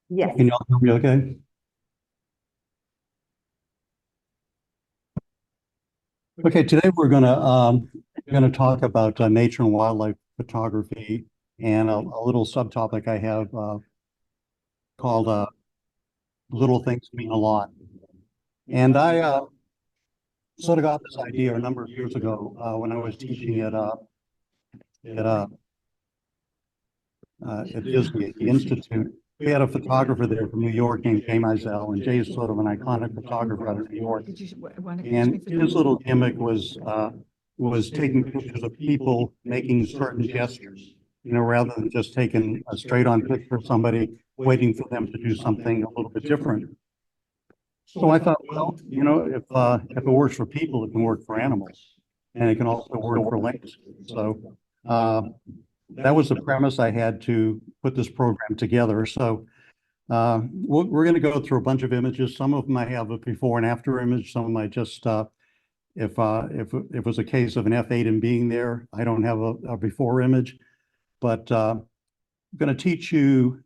Yes. Can y'all hear me okay? Okay, today we're gonna talk about nature and wildlife photography and a little subtopic I have called little things mean a lot. And I sort of got this idea a number of years ago when I was teaching at, uh, at Disney at the Institute. We had a photographer there from New York named Jay Mizell, and Jay is sort of an iconic photographer out of New York. And his little gimmick was taking pictures of people making certain gestures, rather than just taking a straight-on picture of somebody, waiting for them to do something a little bit different. So I thought, well, if it works for people, it can work for animals, and it can also work for landscapes. So uh, that was the premise I had to put this program together. So we're going to go through a bunch of images. Some of them I have a before and after image. Some of them I just if it was a case of an F8 and being there, I don't have a before image, but I'm going to teach you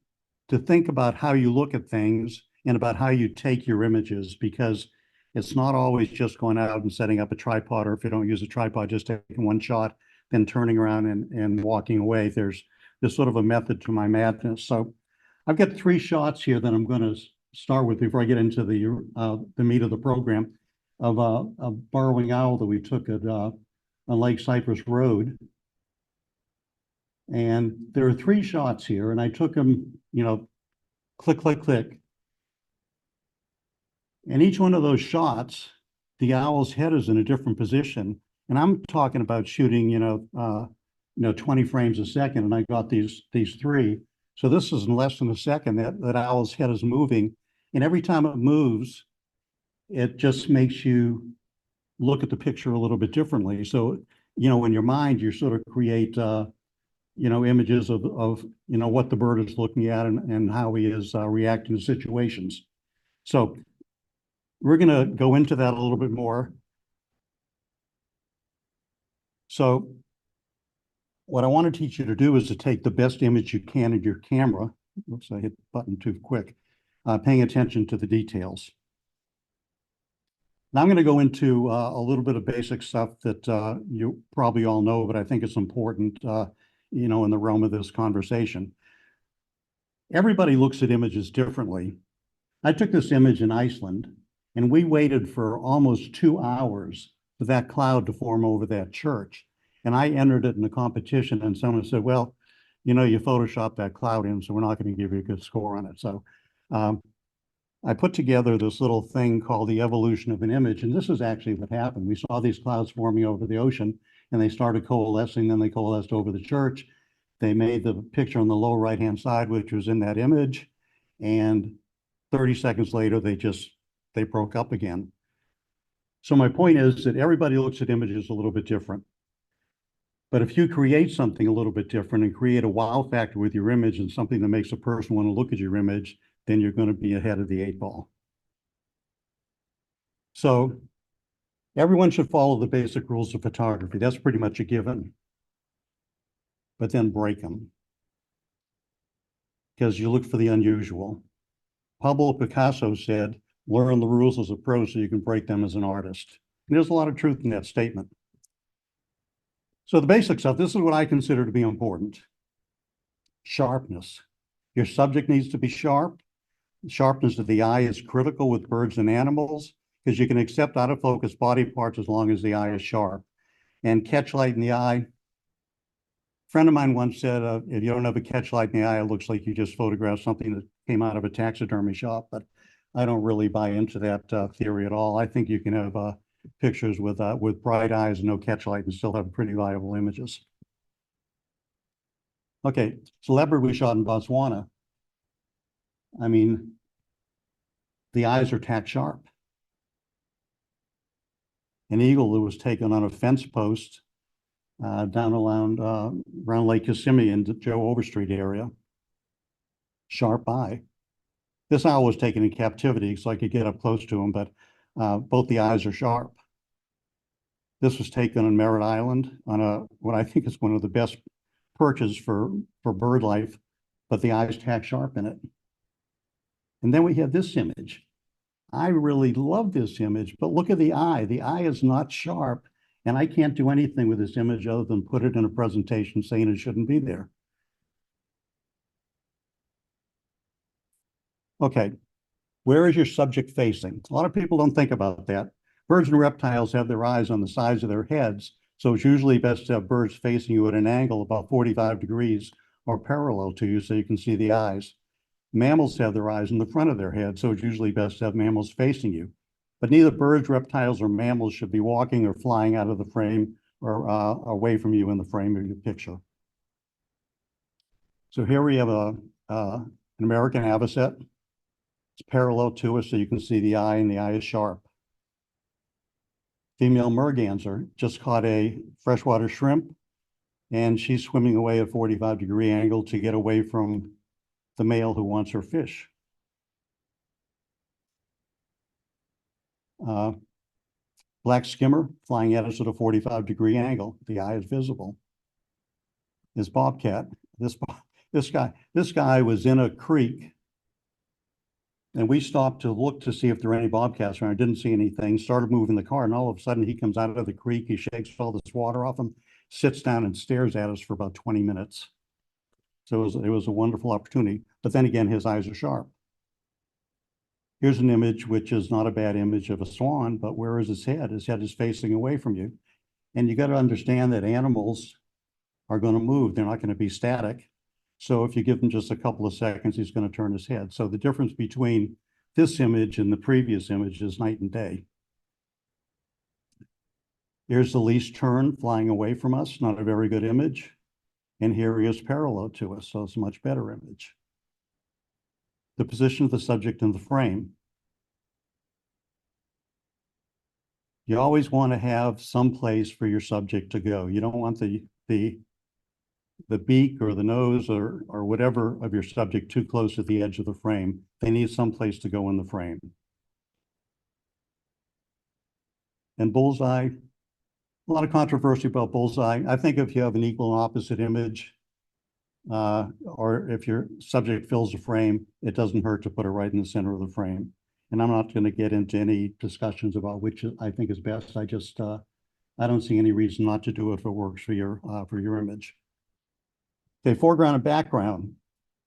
to think about how you look at things and about how you take your images, because it's not always just going out and setting up a tripod, or if you don't use a tripod, just taking one shot, then turning around and walking away. There's sort of a method to my madness. So I've got three shots here that I'm going to start with before I get into the meat of the program of a burrowing owl that we took at on Lake Cypress Road. And there are three shots here, and I took them, click, click, click. And each one of those shots, the owl's head is in a different position. And I'm talking about shooting, 20 frames a second, and I got these three. So this is in less than a second that owl's head is moving. And every time it moves, it just makes you look at the picture a little bit differently. So, in your mind, you sort of create, images of what the bird is looking at and how he is reacting to situations. So we're going to go into that a little bit more. So what I want to teach you to do is to take the best image you can of your camera. Oops, I hit the button too quick. Paying attention to the details. Now I'm going to go into a little bit of basic stuff that you probably all know, but I think it's important, in the realm of this conversation. Everybody looks at images differently. I took this image in Iceland, and we waited for almost 2 hours for that cloud to form over that church. And I entered it in a competition, and someone said, well, you photoshopped that cloud in, so we're not going to give you a good score on it. So I put together this little thing called the evolution of an image, and this is actually what happened. We saw these clouds forming over the ocean, and they started coalescing, then they coalesced over the church. They made the picture on the lower right-hand side, which was in that image, and 30 seconds later, they broke up again. So my point is that everybody looks at images a little bit different. But if you create something a little bit different and create a wow factor with your image and something that makes a person want to look at your image, then you're going to be ahead of the 8 ball. So everyone should follow the basic rules of photography. That's pretty much a given. But then break them, because you look for the unusual. Pablo Picasso said, learn the rules as a pro so you can break them as an artist. And there's a lot of truth in that statement. So the basic stuff, this is what I consider to be important. Sharpness. Your subject needs to be sharp. Sharpness of the eye is critical with birds and animals, because you can accept out of focus body parts as long as the eye is sharp. And catch light in the eye. A friend of mine once said, if you don't have a catch light in the eye, it looks like you just photographed something that came out of a taxidermy shop. But I don't really buy into that theory at all. I think you can have pictures with bright eyes and no catch light and still have pretty viable images. Okay, so leopard we shot in Botswana. I mean, the eyes are tack sharp. An eagle that was taken on a fence post down around Lake Kissimmee in the Joe Overstreet area. Sharp eye. This owl was taken in captivity, so I could get up close to him, but both the eyes are sharp. This was taken on Merritt Island on what I think is one of the best perches for bird life, but the eyes tack sharp in it. And then we have this image. I really love this image, but look at the eye. The eye is not sharp, and I can't do anything with this image other than put it in a presentation saying it shouldn't be there. Okay, where is your subject facing? A lot of people don't think about that. Birds and reptiles have their eyes on the sides of their heads, so it's usually best to have birds facing you at an angle about 45 degrees or parallel to you so you can see the eyes. Mammals have their eyes in the front of their head, so it's usually best to have mammals facing you. But neither birds, reptiles, or mammals should be walking or flying out of the frame or away from you in the frame of your picture. So here we have an American avocet. It's parallel to us, so you can see the eye, and the eye is sharp. Female merganser just caught a freshwater shrimp, and she's swimming away at a 45-degree angle to get away from the male who wants her fish. Black skimmer flying at us at a 45-degree angle. The eye is visible. This bobcat, this guy was in a creek, and we stopped to look to see if there were any bobcats around. I didn't see anything, started moving the car, and all of a sudden he comes out of the creek, he shakes all this water off him, sits down and stares at us for about 20 minutes. So it was a wonderful opportunity. But then again, his eyes are sharp. Here's an image, which is not a bad image of a swan, but where is his head? His head is facing away from you. And you got to understand that animals are going to move. They're not going to be static. So if you give them just a couple of seconds, he's going to turn his head. So the difference between this image and the previous image is night and day. Here's the least turn flying away from us, not a very good image. And here he is parallel to us, so it's a much better image. The position of the subject in the frame. You always want to have some place for your subject to go. You don't want the beak or the nose or whatever of your subject too close to the edge of the frame. They need some place to go in the frame. And bullseye, a lot of controversy about bullseye. I think if you have an equal and opposite image, or if your subject fills the frame, it doesn't hurt to put it right in the center of the frame. And I'm not going to get into any discussions about which I think is best. I don't see any reason not to do it if it works for your image. Okay, foreground and background.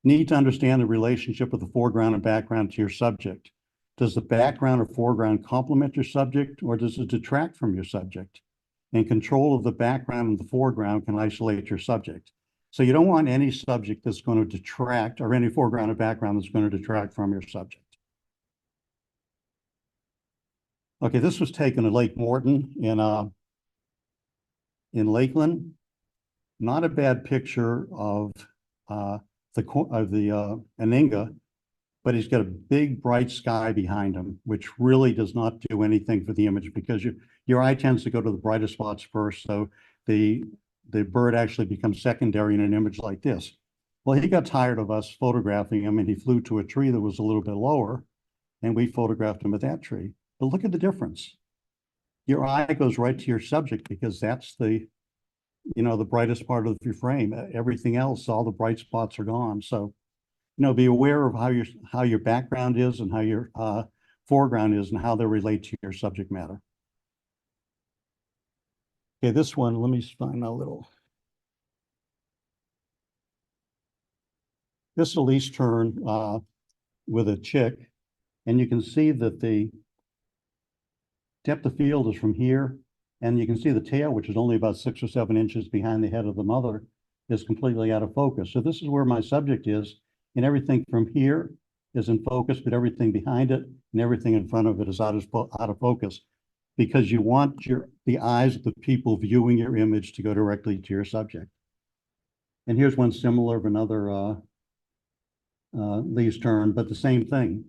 Need to understand the relationship of the foreground and background to your subject. Does the background or foreground complement your subject, or does it detract from your subject? And control of the background and the foreground can isolate your subject. So you don't want any subject that's going to detract, or any foreground or background that's going to detract from your subject. Okay, this was taken at Lake Morton in Lakeland. Not a bad picture of the Aninga, but he's got a big bright sky behind him, which really does not do anything for the image, because your eye tends to go to the brightest spots first. So the bird actually becomes secondary in an image like this. Well, he got tired of us photographing him, and he flew to a tree that was a little bit lower, and we photographed him at that tree. But look at the difference. Your eye goes right to your subject because that's the brightest part of your frame. Everything else, all the bright spots are gone. So, be aware of how your background is and how your foreground is and how they relate to your subject matter. Okay, this one, let me find a little. This is a least turn with a chick, and you can see that the depth of field is from here, and you can see the tail, which is only about 6 or 7 inches behind the head of the mother, is completely out of focus. So this is where my subject is, and everything from here is in focus, but everything behind it and everything in front of it is out of focus, because you want the eyes of the people viewing your image to go directly to your subject. And here's one similar of another least turn, but the same thing.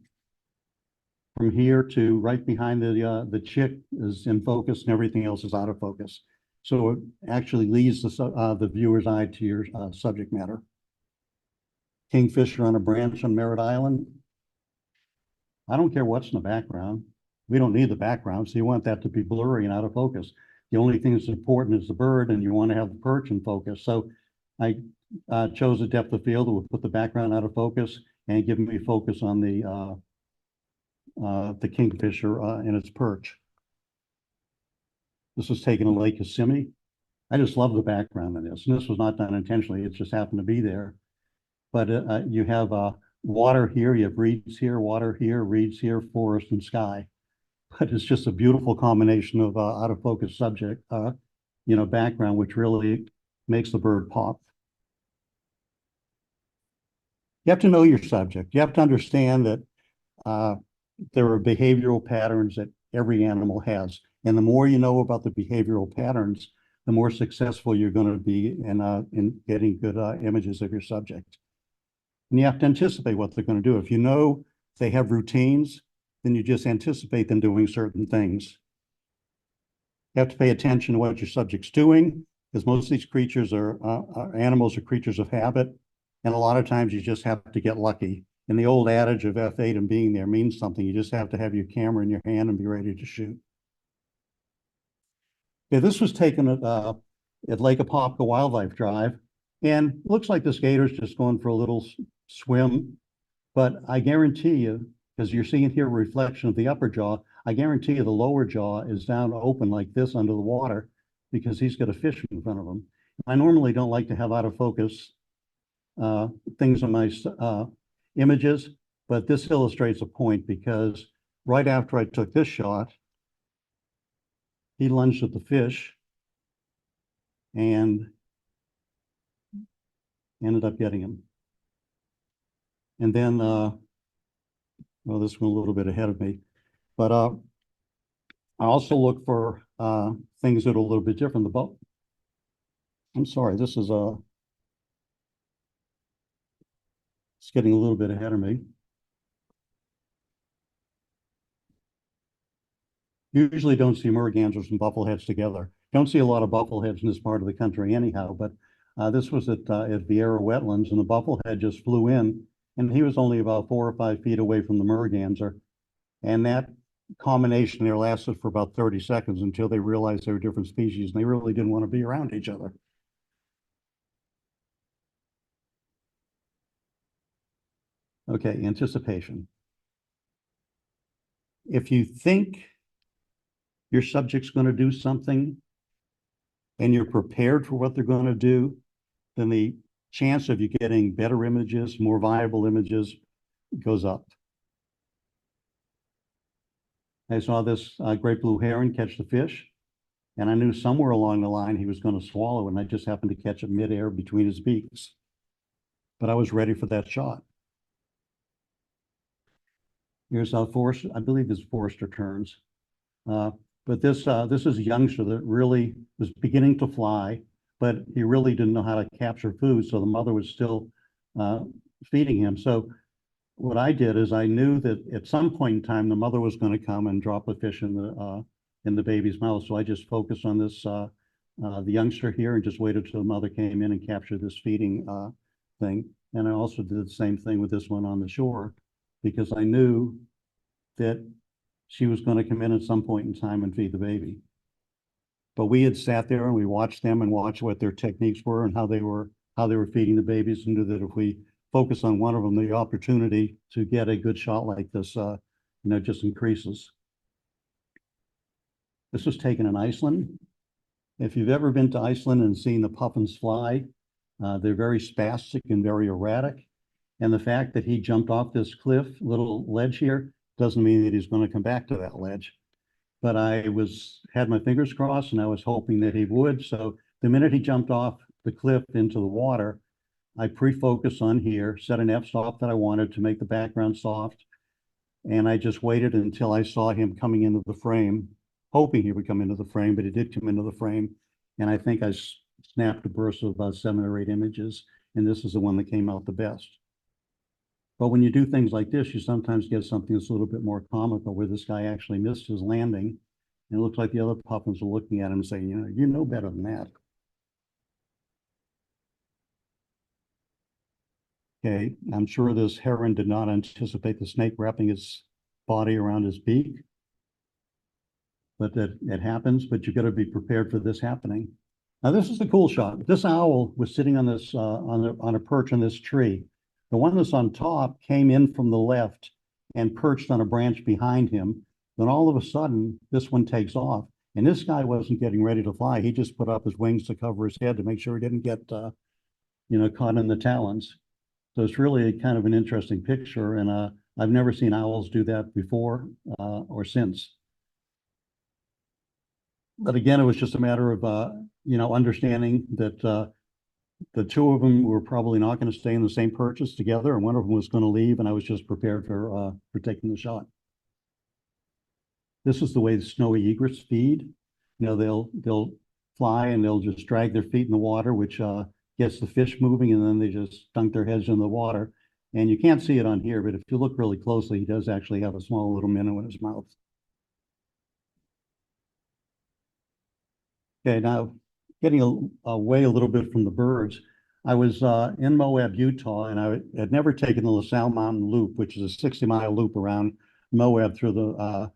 From here to right behind the chick is in focus, and everything else is out of focus. So it actually leads the viewer's eye to your subject matter. Kingfisher on a branch on Merritt Island. I don't care what's in the background. We don't need the background, so you want that to be blurry and out of focus. The only thing that's important is the bird, and you want to have the perch in focus. So I chose a depth of field that would put the background out of focus, and give me focus on the kingfisher in its perch. This was taken in Lake Kissimmee. I just love the background in this, and this was not done intentionally. It just happened to be there. But you have water here, you have reeds here, water here, reeds here, forest and sky. But it's just a beautiful combination of out of focus subject, background, which really makes the bird pop. You have to know your subject. You have to understand that there are behavioral patterns that every animal has. And the more you know about the behavioral patterns, the more successful you're going to be in getting good images of your subject. And you have to anticipate what they're going to do. If you know they have routines, then you just anticipate them doing certain things. You have to pay attention to what your subject's doing, because most of these creatures animals are creatures of habit. And a lot of times you just have to get lucky. And the old adage of F8 and being there means something. You just have to have your camera in your hand and be ready to shoot. Yeah, this was taken at Lake Apopka Wildlife Drive. And looks like this gator's just going for a little swim. But I guarantee you, because you're seeing here a reflection of the upper jaw, I guarantee you the lower jaw is down open like this under the water because he's got a fish in front of him. I normally don't like to have out of focus things on my images, but this illustrates a point because right after I took this shot, he lunged at the fish and ended up getting him. And then, well, this one a little bit ahead of me, but I also look for things that are a little bit different. The boat. I'm sorry, this is it's getting a little bit ahead of me. Usually don't see mergansers and buffleheads together. Don't see a lot of buffleheads in this part of the country anyhow, but this was at Vieira Wetlands, and the bufflehead just flew in, and he was only about 4 or 5 feet away from the merganser. And that combination there lasted for about 30 seconds until they realized they were different species, and they really didn't want to be around each other. Okay, anticipation. If you think your subject's going to do something and you're prepared for what they're going to do, then the chance of you getting better images, more viable images goes up. I saw this great blue heron catch the fish, and I knew somewhere along the line he was going to swallow, and I just happened to catch it midair between his beaks. But I was ready for that shot. Here's Forrester, I believe this is Forrester Terns. But this is a youngster that really was beginning to fly, but he really didn't know how to capture food, so the mother was still feeding him. So what I did is I knew that at some point in time the mother was going to come and drop a fish in the baby's mouth. So I just focused on this the youngster here and just waited till the mother came in and captured this feeding thing. And I also did the same thing with this one on the shore because I knew that she was going to come in at some point in time and feed the baby. But we had sat there and we watched them and watched what their techniques were and how they were feeding the babies, and knew that if we focus on one of them, the opportunity to get a good shot like this, just increases. This was taken in Iceland. If you've ever been to Iceland and seen the puffins fly, they're very spastic and very erratic. And the fact that he jumped off this cliff, little ledge here, doesn't mean that he's going to come back to that ledge. But I had my fingers crossed and I was hoping that he would. So the minute he jumped off the cliff into the water, I pre-focused on here, set an f-stop that I wanted to make the background soft. And I just waited until I saw him coming into the frame, hoping he would come into the frame, but he did come into the frame. And I think I snapped a burst of about 7 or 8 images. And this is the one that came out the best. But when you do things like this, you sometimes get something that's a little bit more comical, where this guy actually missed his landing. And it looked like the other puffins were looking at him and saying, you know better than that. Okay, I'm sure this heron did not anticipate the snake wrapping its body around his beak. But that it happens, but you've got to be prepared for this happening. Now, this is the cool shot. This owl was sitting on this on a perch on this tree. The one that's on top came in from the left and perched on a branch behind him. Then all of a sudden, this one takes off. And this guy wasn't getting ready to fly. He just put up his wings to cover his head to make sure he didn't get, caught in the talons. So it's really kind of an interesting picture. And I've never seen owls do that before or since. But again, it was just a matter of, understanding that the two of them were probably not going to stay in the same purchase together, and one of them was going to leave, and I was just prepared for taking the shot. This is the way the snowy egrets feed. They'll fly and they'll just drag their feet in the water, which gets the fish moving, and then they just dunk their heads in the water. And you can't see it on here, but if you look really closely, he does actually have a small little minnow in his mouth. Okay, now getting away a little bit from the birds, I was in Moab, Utah, and I had never taken the LaSalle Mountain Loop, which is a 60-mile loop around Moab through the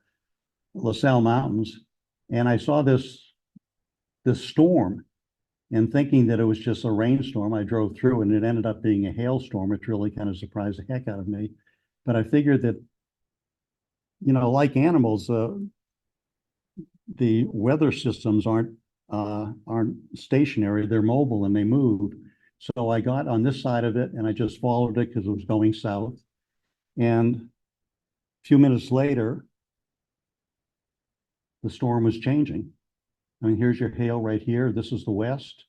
LaSalle Mountains. And I saw this storm, and thinking that it was just a rainstorm, I drove through, and it ended up being a hailstorm, which really kind of surprised the heck out of me. But I figured that, like animals, the weather systems aren't stationary, they're mobile and they move. So I got on this side of it and I just followed it because it was going south. And a few minutes later, the storm was changing. I mean, here's your hail right here. This is the west.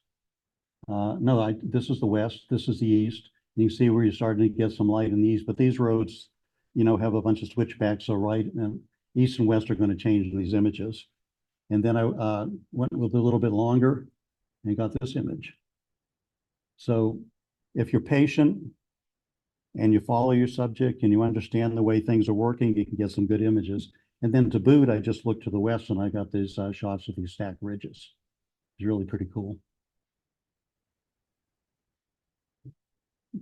This is the west. This is the east. And you can see where you're starting to get some light in the east. But these roads, have a bunch of switchbacks. So right and east and west are going to change in these images. And then I went with a little bit longer and got this image. So if you're patient and you follow your subject and you understand the way things are working, you can get some good images. And then to boot, I just looked to the west and I got these shots of these stacked ridges. It's really pretty cool.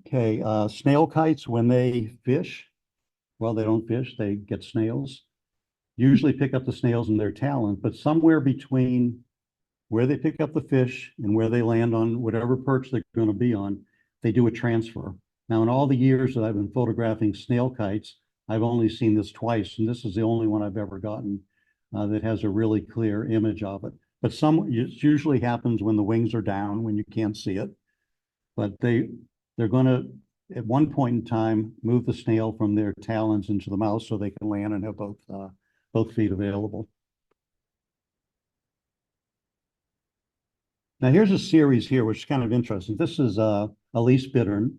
Okay, snail kites, when they fish, well, they don't fish, they get snails. Usually pick up the snails in their talons, but somewhere between where they pick up the fish and where they land on whatever perch they're going to be on, they do a transfer. Now, in all the years that I've been photographing snail kites, I've only seen this twice, and this is the only one I've ever gotten that has a really clear image of it. But it usually happens when the wings are down, when you can't see it. But they're going to, at one point in time, move the snail from their talons into the mouth so they can land and have both feet available. Now here's a series here, which is kind of interesting. This is Elise bittern,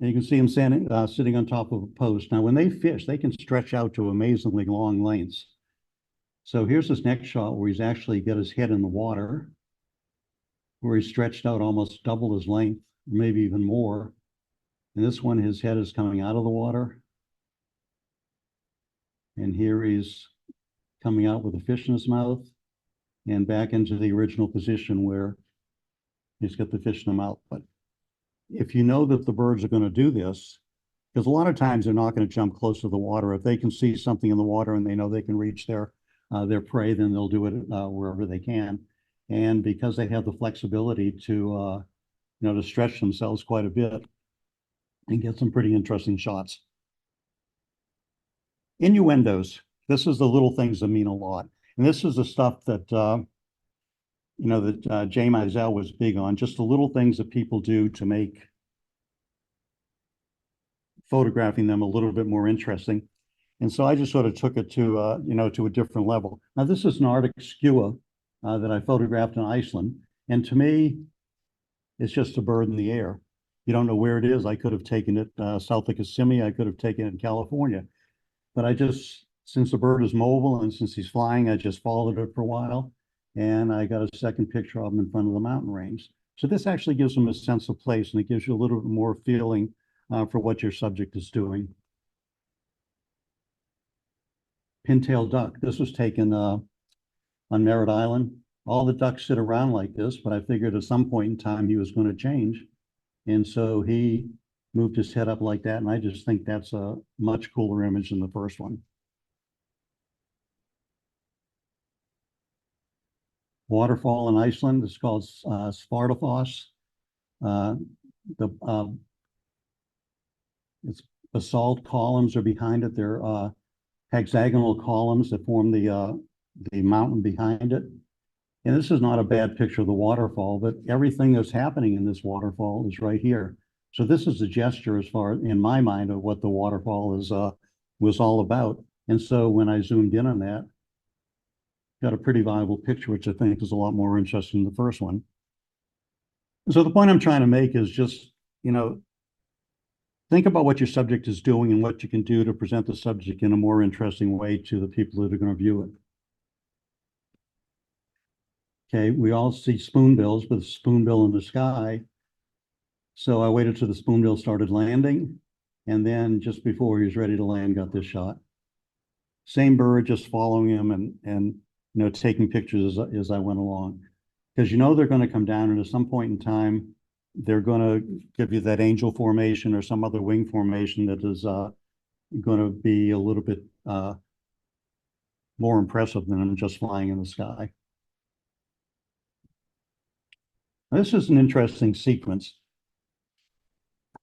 and you can see him sitting on top of a post. Now, when they fish, they can stretch out to amazingly long lengths. So here's this next shot where he's actually got his head in the water, where he's stretched out almost double his length, maybe even more. And this one, his head is coming out of the water. And here he's coming out with a fish in his mouth and back into the original position where he's got the fish in the mouth. But if you know that the birds are going to do this, because a lot of times they're not going to jump close to the water. If they can see something in the water and they know they can reach their prey, then they'll do it wherever they can. And because they have the flexibility to stretch themselves quite a bit and get some pretty interesting shots. Innuendos. This is the little things that mean a lot. And this is the stuff that, Jay Mizell was big on, just the little things that people do to make photographing them a little bit more interesting. And so I just sort of took it to a different level. Now, this is an Arctic skua that I photographed in Iceland. And to me, it's just a bird in the air. You don't know where it is. I could have taken it south of Kissimmee. I could have taken it in California. But since the bird is mobile and since he's flying, I just followed it for a while. And I got a second picture of him in front of the mountain range. So this actually gives them a sense of place, and it gives you a little bit more feeling for what your subject is doing. Pintail duck. This was taken on Merritt Island. All the ducks sit around like this, but I figured at some point in time he was going to change. And so he moved his head up like that. And I just think that's a much cooler image than the first one. Waterfall in Iceland is called Svartafoss. The It's basalt columns are behind it. They're hexagonal columns that form the mountain behind it. And this is not a bad picture of the waterfall, but everything that's happening in this waterfall is right here. So this is a gesture, as far in my mind, of what the waterfall is was all about. And so when I zoomed in on that, got a pretty viable picture, which I think is a lot more interesting than the first one. So the point I'm trying to make is just, think about what your subject is doing and what you can do to present the subject in a more interesting way to the people that are going to view it. Okay, we all see spoonbills with a spoonbill in the sky. So I waited till the spoonbill started landing, and then just before he was ready to land, got this shot. Same bird, just following him and taking pictures as I went along. Because they're going to come down, and at some point in time, they're going to give you that angel formation or some other wing formation that is going to be a little bit more impressive than them just flying in the sky. This is an interesting sequence.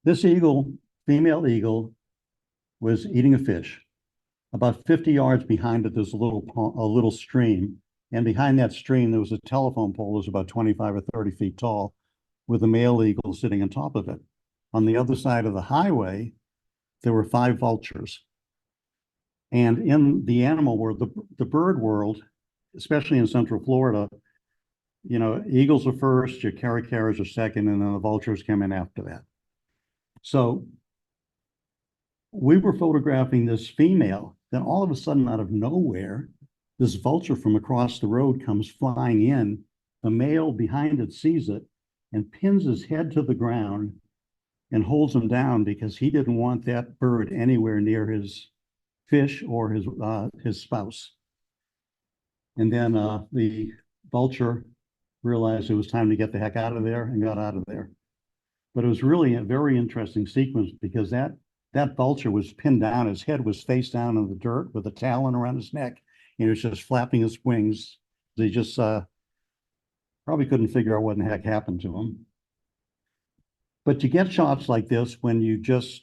This eagle, female eagle, was eating a fish. About 50 yards behind it, there's a little stream. And behind that stream, there was a telephone pole that was about 25 or 30 feet tall with a male eagle sitting on top of it. On the other side of the highway, there were 5 vultures. And in the animal world, the bird world, especially in Central Florida, eagles are first, your caracaras are second, and then the vultures come in after that. So we were photographing this female, then all of a sudden, out of nowhere, this vulture from across the road comes flying in. The male behind it sees it and pins his head to the ground and holds him down because he didn't want that bird anywhere near his fish or his spouse. And then the vulture realized it was time to get the heck out of there and got out of there. But it was really a very interesting sequence because that vulture was pinned down. His head was face down in the dirt with a talon around his neck. He was just flapping his wings. They just probably couldn't figure out what in the heck happened to him. But you get shots like this when you just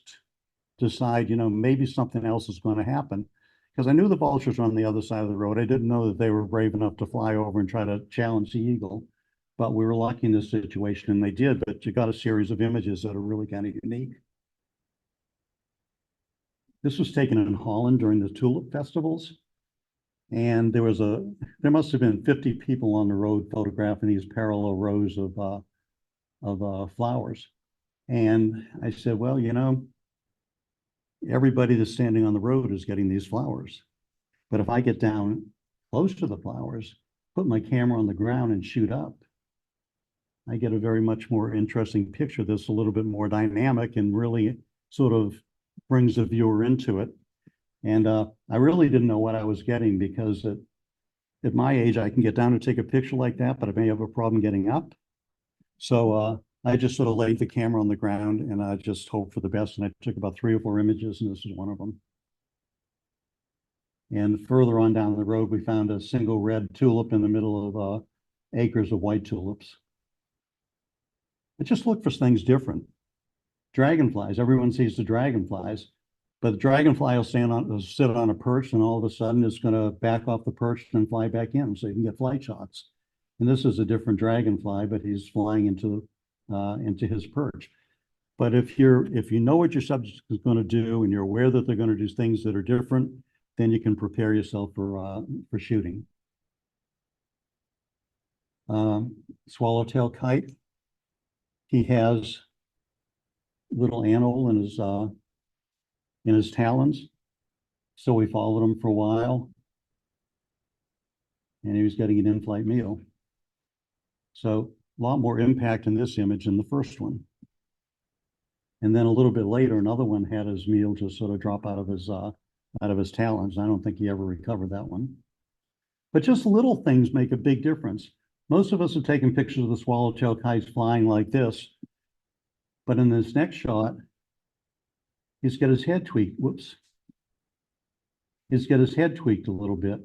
decide, maybe something else is going to happen. Because I knew the vultures were on the other side of the road. I didn't know that they were brave enough to fly over and try to challenge the eagle. But we were lucky in this situation, and they did. But you got a series of images that are really kind of unique. This was taken in Holland during the tulip festivals. And there must have been 50 people on the road photographing these parallel rows of flowers. And I said, well, everybody that's standing on the road is getting these flowers. But if I get down close to the flowers, put my camera on the ground and shoot up, I get a very much more interesting picture that's a little bit more dynamic and really sort of brings the viewer into it. And I really didn't know what I was getting because at my age, I can get down and take a picture like that, but I may have a problem getting up. So I just sort of laid the camera on the ground and I just hoped for the best. And I took about 3 or 4 images, and this is one of them. And further on down the road, we found a single red tulip in the middle of acres of white tulips. I just look for things different. Dragonflies, everyone sees the dragonflies. But the dragonfly will sit on a perch, and all of a sudden it's going to back off the perch and fly back in, so you can get flight shots. And this is a different dragonfly, but he's flying into his perch. But if you know what your subject is going to do, and you're aware that they're going to do things that are different, then you can prepare yourself for shooting. Swallowtail kite. He has little anole in his talons. So we followed him for a while, and he was getting an in-flight meal. So a lot more impact in this image than the first one. And then a little bit later, another one had his meal just sort of drop out of his talons. I don't think he ever recovered that one. But just little things make a big difference. Most of us have taken pictures of the swallowtail kites flying like this, but in this next shot, he's got his head tweaked. Whoops. He's got his head tweaked a little bit.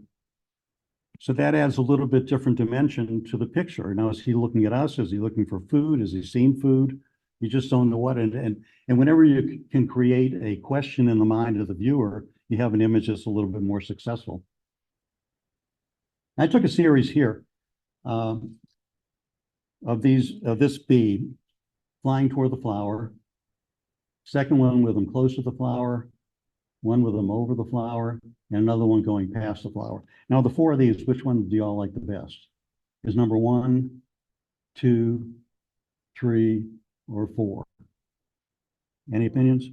So that adds a little bit different dimension to the picture. Now, is he looking at us? Is he looking for food? Is he seeing food? You just don't know what. And whenever you can create a question in the mind of the viewer, you have an image that's a little bit more successful. I took a series here of this bee flying toward the flower. Second one with them close to the flower, one with them over the flower, and another one going past the flower. Now, the four of these, which one do y'all like the best? Is number 1, 2, 3, or 4? Any opinions?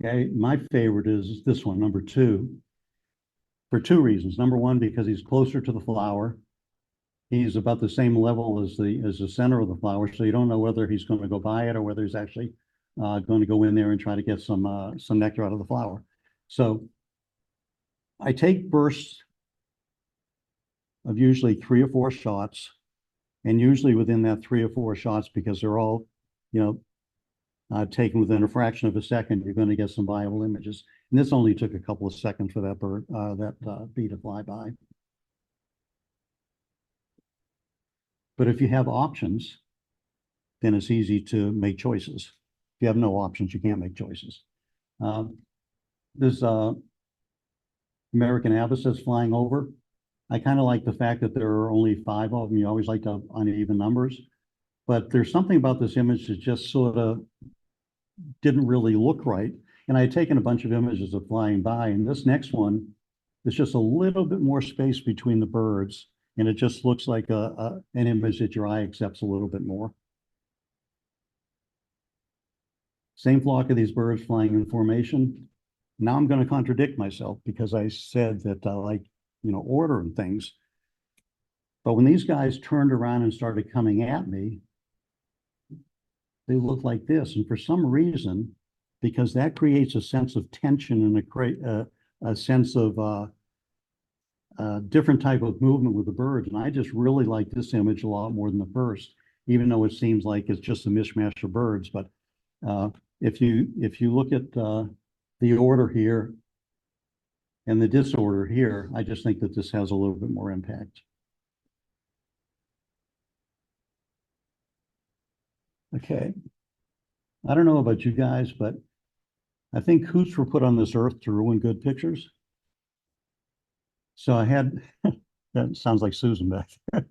Okay, my favorite is this one, number 2, for 2 reasons. Number 1, because he's closer to the flower. He's about the same level as the center of the flower, so you don't know whether he's going to go by it or whether he's actually going to go in there and try to get some nectar out of the flower. So I take bursts of usually 3 or 4 shots, and usually within that 3 or 4 shots, because they're all, taken within a fraction of a second, you're going to get some viable images. And this only took a couple of seconds for that bee to fly by. But if you have options, then it's easy to make choices. If you have no options, you can't make choices. This American Abbess that's flying over. I kind of like the fact that there are only 5 of them. You always like to have uneven numbers. But there's something about this image that just sort of didn't really look right. And I had taken a bunch of images of flying by, and this next one, there's just a little bit more space between the birds, and it just looks like an image that your eye accepts a little bit more. Same flock of these birds flying in formation. Now I'm going to contradict myself because I said that I like, order and things. But when these guys turned around and started coming at me, they look like this. And for some reason, because that creates a sense of tension and a sense of different type of movement with the birds. And I just really like this image a lot more than the first, even though it seems like it's just a mishmash of birds. But if you look at the order here and the disorder here, I just think that this has a little bit more impact. Okay. I don't know about you guys, but I think hoots were put on this earth to ruin good pictures. So I had, that sounds like Susan back there.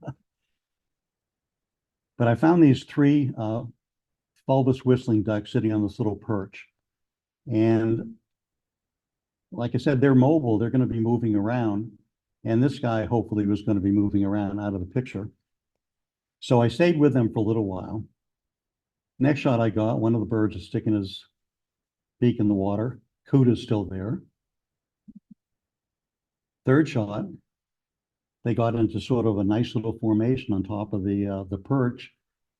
But I found these 3 bulbous whistling ducks sitting on this little perch. And like I said, they're mobile. They're going to be moving around. And this guy hopefully was going to be moving around out of the picture. So I stayed with them for a little while. Next shot I got, one of the birds is sticking his beak in the water. Coot is still there. Third shot, they got into sort of a nice little formation on top of the perch,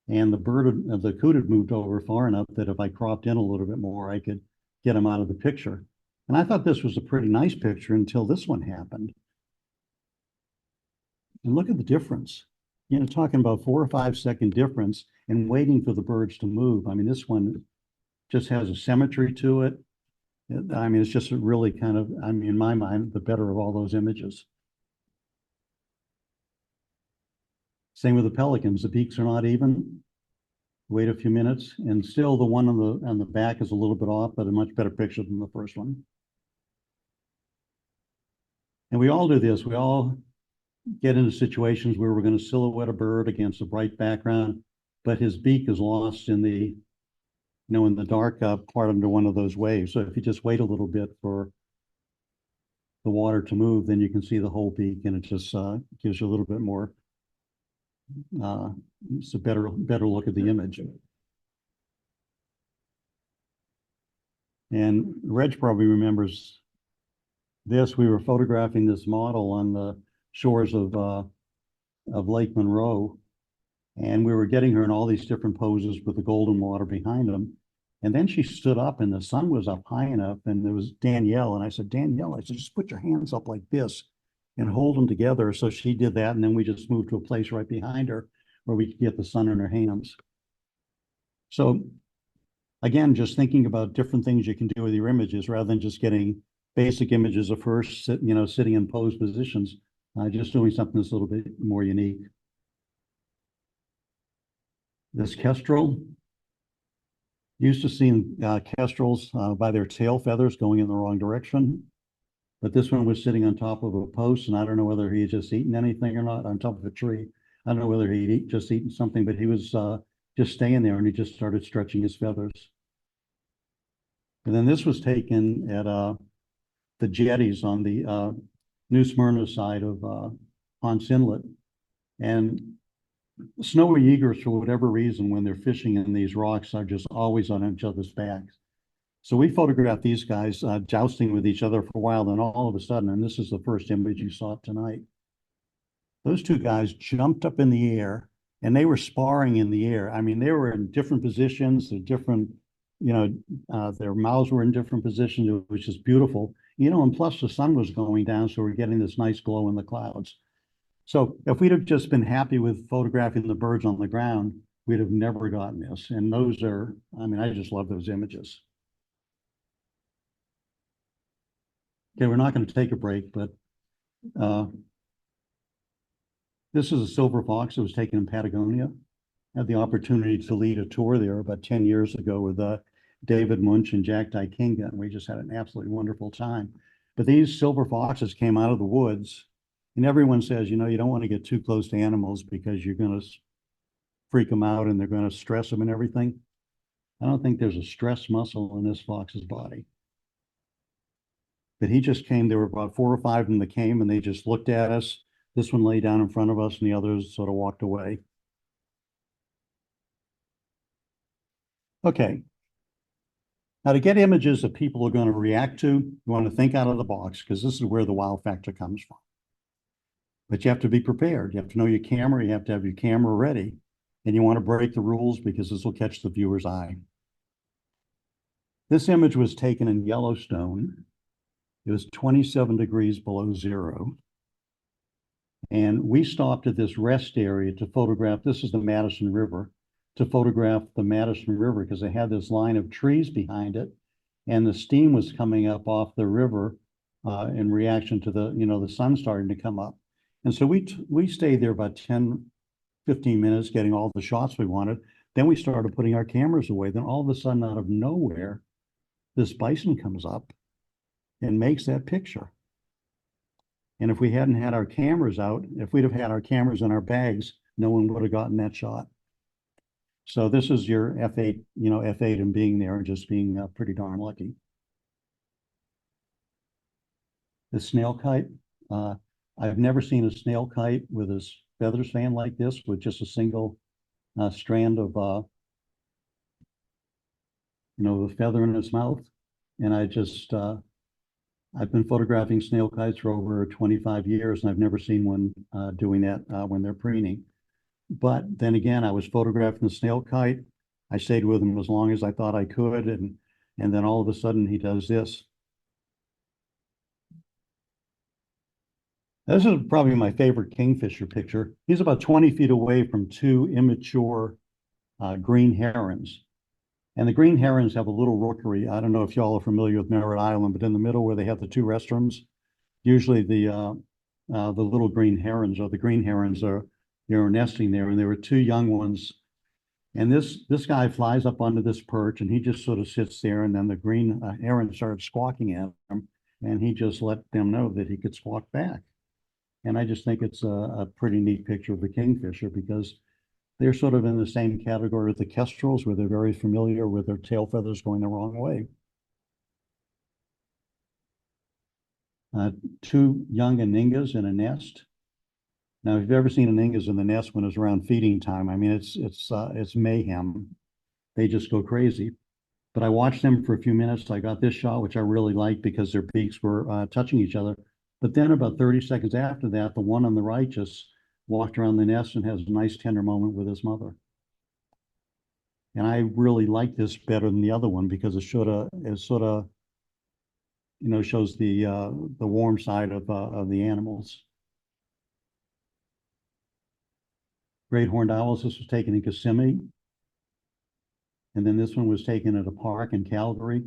and the coot had moved over far enough that if I cropped in a little bit more, I could get him out of the picture. And I thought this was a pretty nice picture until this one happened. And look at the difference. Talking about 4 or 5 second difference and waiting for the birds to move. I mean, this one just has a symmetry to it. I mean, it's just really kind of, in my mind, the better of all those images. Same with the pelicans. The beaks are not even. Wait a few minutes, and still the one on the back is a little bit off, but a much better picture than the first one. And we all do this. We all get into situations where we're going to silhouette a bird against a bright background, but his beak is lost in the in the dark part under one of those waves. So if you just wait a little bit for the water to move, then you can see the whole beak, and it just gives you a little bit more. It's a better look at the image. And Reg probably remembers this. We were photographing this model on the shores of Lake Monroe, and we were getting her in all these different poses with the golden water behind them. And then she stood up, and the sun was up high enough, and there was Danielle. And I said, Danielle, just put your hands up like this and hold them together. So she did that, and then we just moved to a place right behind her where we could get the sun in her hands. So again, just thinking about different things you can do with your images rather than just getting basic images of her sitting in pose positions, just doing something that's a little bit more unique. This kestrel, used to seeing kestrels by their tail feathers going in the wrong direction. But this one was sitting on top of a post, and I don't know whether he had just eaten anything or not, on top of a tree. I don't know whether he'd just eaten something, but he was just staying there, and he just started stretching his feathers. And then this was taken at the jetties on the New Smyrna side of Ponce Inlet. And snowy egrets, for whatever reason, when they're fishing in these rocks, are just always on each other's backs. So we photographed these guys jousting with each other for a while. Then all of a sudden, and this is the first image you saw tonight, those two guys jumped up in the air and they were sparring in the air. I mean, they were in different positions, different, their mouths were in different positions, which is beautiful. And plus the sun was going down, so we're getting this nice glow in the clouds. So if we'd have just been happy with photographing the birds on the ground, we'd have never gotten this. And those are, I mean, I just love those images. Okay, we're not going to take a break, but this is a silver fox that was taken in Patagonia. I had the opportunity to lead a tour there about 10 years ago with David Munch and Jack Dykinga, and we just had an absolutely wonderful time. But these silver foxes came out of the woods, and everyone says, you don't want to get too close to animals because you're going to freak them out and they're going to stress them and everything. I don't think there's a stress muscle in this fox's body. But he just came, there were about 4 or 5 of them that came, and they just looked at us. This one lay down in front of us, and the others sort of walked away. Okay. Now, to get images that people are going to react to, you want to think out of the box, because this is where the wow factor comes from. But you have to be prepared. You have to know your camera. You have to have your camera ready. And you want to break the rules because this will catch the viewer's eye. This image was taken in Yellowstone. It was 27 degrees below zero. And we stopped at this rest area to photograph, this is the Madison River, to photograph the Madison River because they had this line of trees behind it. And the steam was coming up off the river in reaction to the sun starting to come up. And so we stayed there about 10, 15 minutes getting all the shots we wanted. Then we started putting our cameras away. Then all of a sudden, out of nowhere, this bison comes up and makes that picture. And if we hadn't had our cameras out, if we'd have had our cameras in our bags, no one would have gotten that shot. So this is your F8, F8 and being there and just being pretty darn lucky. The snail kite, I've never seen a snail kite with his feathers fanned like this with just a single strand of, a feather in its mouth. And I've been photographing snail kites for over 25 years, and I've never seen one doing that when they're preening. But then again, I was photographing the snail kite. I stayed with him as long as I thought I could, and then all of a sudden he does this. This is probably my favorite kingfisher picture. He's about 20 feet away from 2 immature green herons. And the green herons have a little rookery. I don't know if y'all are familiar with Merritt Island, but in the middle where they have the 2 restrooms, usually the little green herons or the green herons are nesting there. And there were 2 young ones. And this guy flies up onto this perch and he just sort of sits there. And then the green heron started squawking at him, and he just let them know that he could squawk back. And I just think it's a pretty neat picture of the kingfisher because they're sort of in the same category with the kestrels, where they're very familiar with their tail feathers going the wrong way. 2 young aningas in a nest. Now, if you've ever seen aningas in the nest when it's around feeding time, I mean, it's mayhem. They just go crazy. But I watched them for a few minutes. I got this shot, which I really liked because their beaks were touching each other. But then about 30 seconds after that, the one on the right just walked around the nest and has a nice tender moment with his mother. And I really like this better than the other one because it sort of shows the warm side of the animals. Great horned owls. This was taken in Kissimmee, and then this one was taken at a park in Calgary.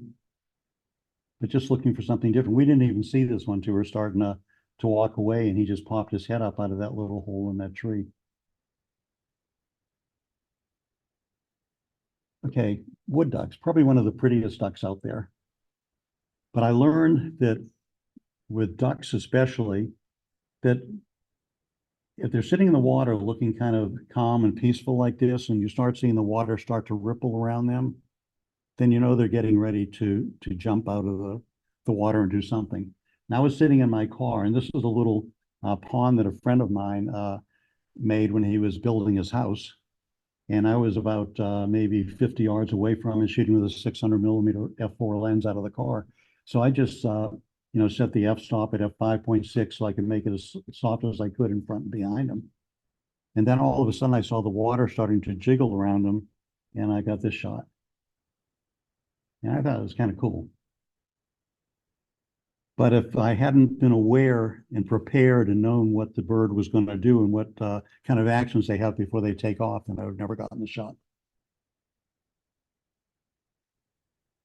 But just looking for something different. We didn't even see this one till we were starting to walk away, and he just popped his head up out of that little hole in that tree. okay, wood ducks, probably one of the prettiest ducks out there. But I learned that with ducks especially, that if they're sitting in the water looking kind of calm and peaceful like this, and you start seeing the water start to ripple around them, then you know they're getting ready to jump out of the water and do something. And I was sitting in my car, and this is a little pond that a friend of mine made when he was building his house. And I was about maybe 50 yards away from him, shooting with a 600 millimeter f4 lens out of the car. So I just, set the f-stop at f5.6 so I could make it as soft as I could in front and behind him. And then all of a sudden I saw the water starting to jiggle around him, and I got this shot. And I thought it was kind of cool. But if I hadn't been aware and prepared and known what the bird was going to do and what kind of actions they have before they take off, then I would have never gotten the shot.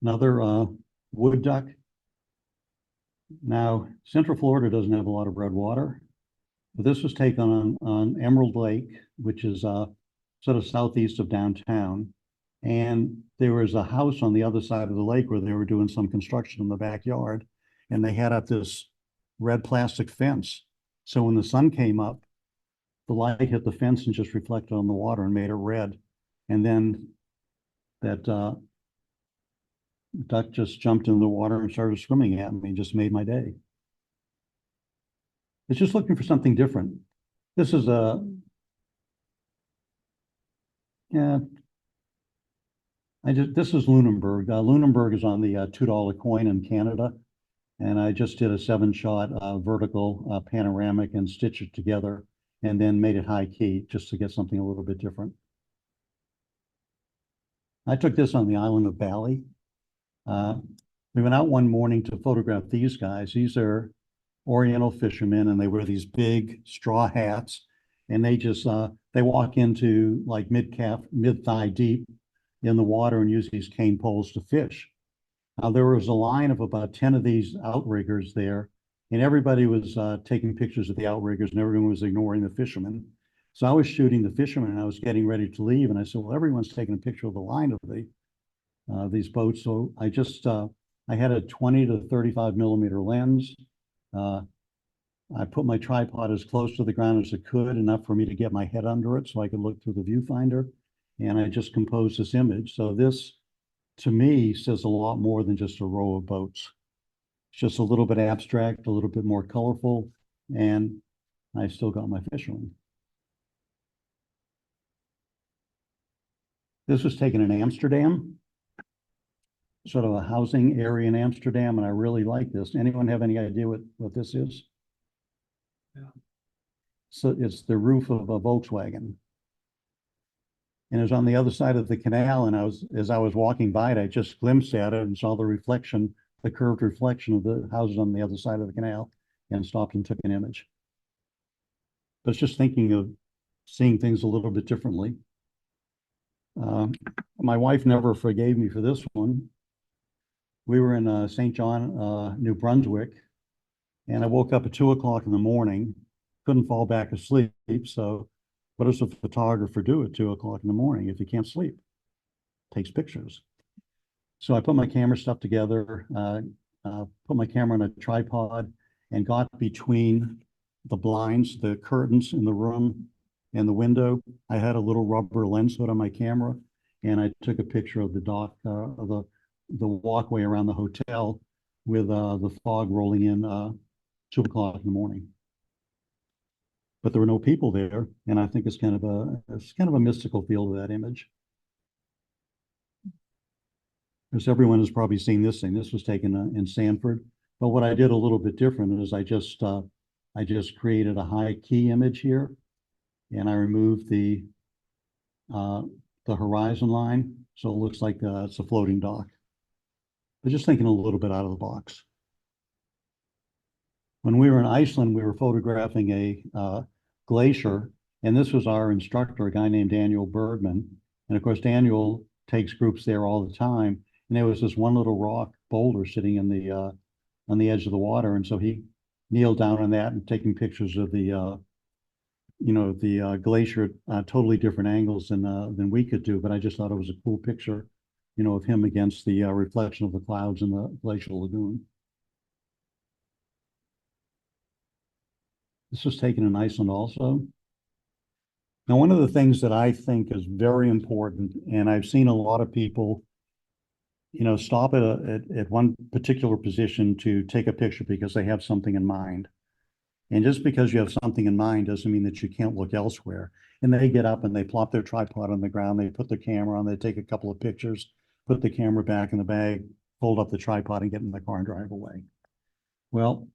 Another wood duck. Now, Central Florida doesn't have a lot of red water, but this was taken on Emerald Lake, which is sort of southeast of downtown. And there was a house on the other side of the lake where they were doing some construction in the backyard. And they had up this red plastic fence. So when the sun came up, the light hit the fence and just reflected on the water and made it red. And then that duck just jumped in the water and started swimming at me, just made my day. It's just looking for something different. This is this is Lunenburg. Lunenburg is on the $2 coin in Canada. And I just did a 7-shot vertical panoramic and stitched it together and then made it high key just to get something a little bit different. I took this on the island of Bali. We went out one morning to photograph these guys. These are Oriental fishermen, and they wear these big straw hats, and they just they walk into like mid-calf, mid-thigh deep in the water and use these cane poles to fish. Now, there was a line of about 10 of these outriggers there, and everybody was taking pictures of the outriggers, and everyone was ignoring the fishermen. So I was shooting the fishermen, and I was getting ready to leave, and I said, well, everyone's taking a picture of the line of these boats. So I just, I had a 20 to 35 millimeter lens. I put my tripod as close to the ground as it could, enough for me to get my head under it so I could look through the viewfinder, and I just composed this image. So this, to me, says a lot more than just a row of boats. It's just a little bit abstract, a little bit more colorful, and I still got my fish on. This was taken in Amsterdam, sort of a housing area in Amsterdam, and I really like this. Anyone have any idea what this is? Yeah. So it's the roof of a Volkswagen. And it was on the other side of the canal, and as I was walking by it, I just glimpsed at it and saw the reflection, the curved reflection of the houses on the other side of the canal, and stopped and took an image. But it's just thinking of seeing things a little bit differently. My wife never forgave me for this one. We were in St. John, New Brunswick, and I woke up at 2 o'clock in the morning, couldn't fall back asleep, so what does a photographer do at 2 o'clock in the morning if he can't sleep? Takes pictures. So I put my camera stuff together, put my camera on a tripod, and got between the blinds, the curtains in the room, and the window. I had a little rubber lens hood on my camera, and I took a picture of the dock, of the walkway around the hotel with the fog rolling in 2 o'clock in the morning. But there were no people there, and I think it's kind of a mystical feel to that image. Because everyone has probably seen this thing. This was taken in Sanford. But what I did a little bit different is I just created a high key image here, and I removed the horizon line, so it looks like it's a floating dock. But just thinking a little bit out of the box. When we were in Iceland, we were photographing a glacier, and this was our instructor, a guy named Daniel Bergman. And of course, Daniel takes groups there all the time. And there was this one little rock boulder sitting in the on the edge of the water, and so he kneeled down on that and taking pictures of the the glacier at totally different angles than we could do. But I just thought it was a cool picture, of him against the reflection of the clouds in the glacial lagoon. This was taken in Iceland also. Now, one of the things that I think is very important, and I've seen a lot of people, stop at one particular position to take a picture because they have something in mind. And just because you have something in mind doesn't mean that you can't look elsewhere. And they get up and they plop their tripod on the ground, they put their camera on, they take a couple of pictures, put the camera back in the bag, fold up the tripod and get in the car and drive away. Well,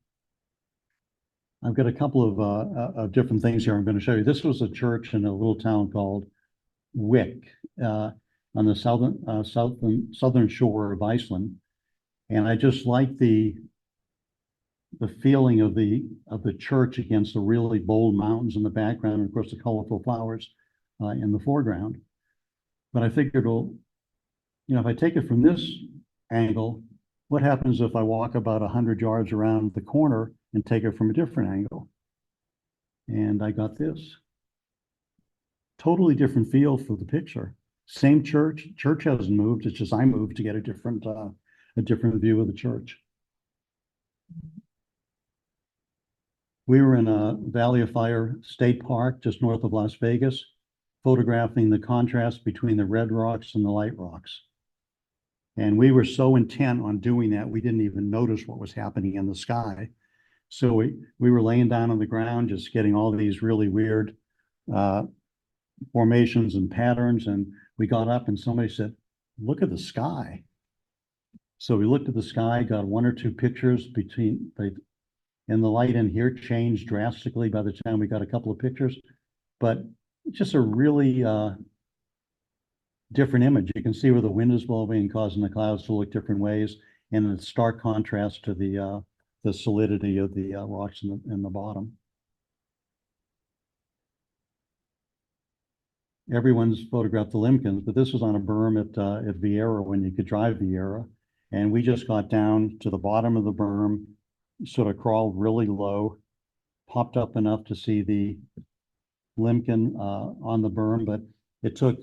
I've got a couple of different things here I'm going to show you. This was a church in a little town called Wick on the southern shore of Iceland. And I just like the feeling of the church against the really bold mountains in the background, and of course the colorful flowers in the foreground. But I figured, well, if I take it from this angle, what happens if I walk about 100 yards around the corner and take it from a different angle? And I got this. Totally different feel for the picture. Same church. Church hasn't moved. It's just I moved to get a different view of the church. We were in a Valley of Fire State Park just north of Las Vegas, photographing the contrast between the red rocks and the light rocks. And we were so intent on doing that, we didn't even notice what was happening in the sky. So we were laying down on the ground, just getting all these really weird formations and patterns. And we got up and somebody said, "Look at the sky." So we looked at the sky, got one or two pictures and the light in here changed drastically by the time we got a couple of pictures. But just a really different image. You can see where the wind is blowing and causing the clouds to look different ways, and in stark contrast to the solidity of the rocks in the bottom. Everyone's photographed the Limkins, but this was on a berm at Vieira when you could drive Vieira, and we just got down to the bottom of the berm, sort of crawled really low, popped up enough to see the Limkin on the berm, but it took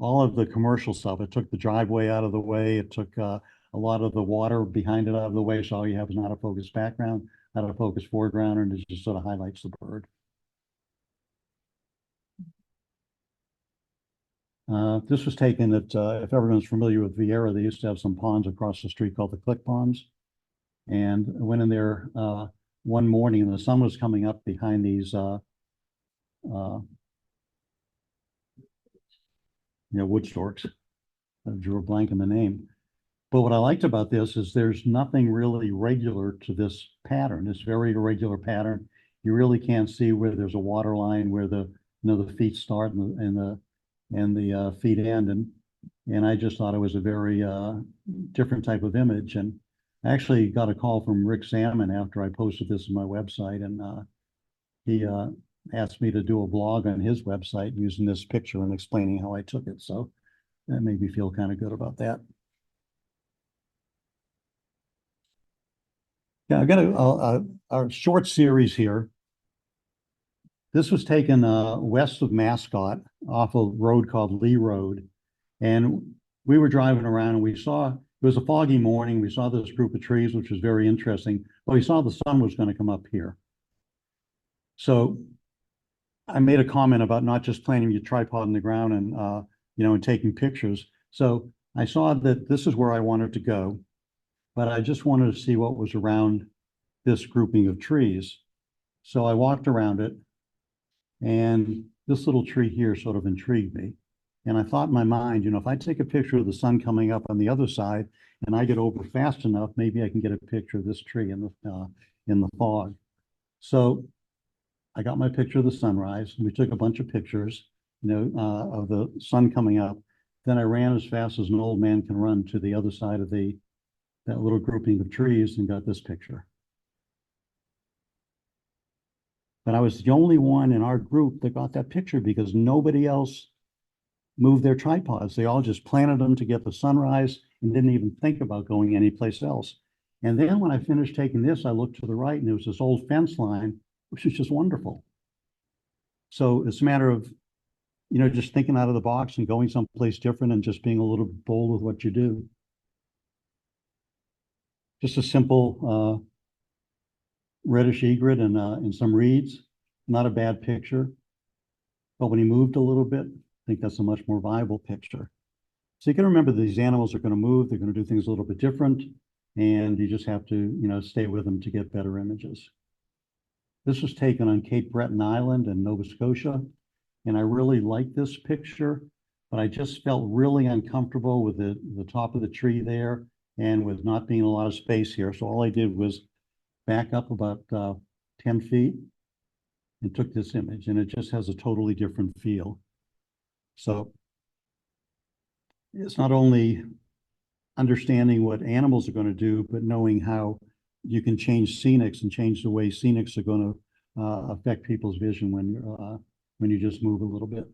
all of the commercial stuff. It took the driveway out of the way. It took a lot of the water behind it out of the way. So all you have is not a focus background, not a focus foreground, and it just sort of highlights the bird. This was taken at, if everyone's familiar with Vieira, they used to have some ponds across the street called the Click Ponds. And I went in there one morning and the sun was coming up behind these wood storks. I drew a blank in the name. But what I liked about this is there's nothing really regular to this pattern. It's very irregular pattern. You really can't see where there's a water line, where the feet start and the feet end. And I just thought it was a very different type of image. And I actually got a call from Rick Salmon after I posted this on my website, and he asked me to do a blog on his website using this picture and explaining how I took it. So that made me feel kind of good about that. Yeah, I've got a short series here. This was taken west of Mascot off a road called Lee Road. And we were driving around and we saw, it was a foggy morning. We saw this group of trees, which was very interesting, but we saw the sun was going to come up here. So I made a comment about not just planting your tripod on the ground and, and taking pictures. So I saw that this is where I wanted to go, but I just wanted to see what was around this grouping of trees. So I walked around it, and this little tree here sort of intrigued me. And I thought in my mind, if I take a picture of the sun coming up on the other side and I get over fast enough, maybe I can get a picture of this tree in the fog. So I got my picture of the sunrise, and we took a bunch of pictures, of the sun coming up. Then I ran as fast as an old man can run to the other side of that little grouping of trees and got this picture. But I was the only one in our group that got that picture because nobody else moved their tripods. They all just planted them to get the sunrise and didn't even think about going anyplace else. And then when I finished taking this, I looked to the right and there was this old fence line which is just wonderful. So it's a matter of, just thinking out of the box and going someplace different and just being a little bold with what you do. Just a simple reddish egret and some reeds. Not a bad picture. But when he moved a little bit, I think that's a much more viable picture. So you can remember these animals are going to move. They're going to do things a little bit different. And you just have to, stay with them to get better images. This was taken on Cape Breton Island in Nova Scotia. And I really liked this picture, but I just felt really uncomfortable with the top of the tree there and with not being a lot of space here. So all I did was back up about 10 feet and took this image, and it just has a totally different feel. So it's not only understanding what animals are going to do, but knowing how you can change scenics and change the way scenics are going to affect people's vision when you just move a little bit.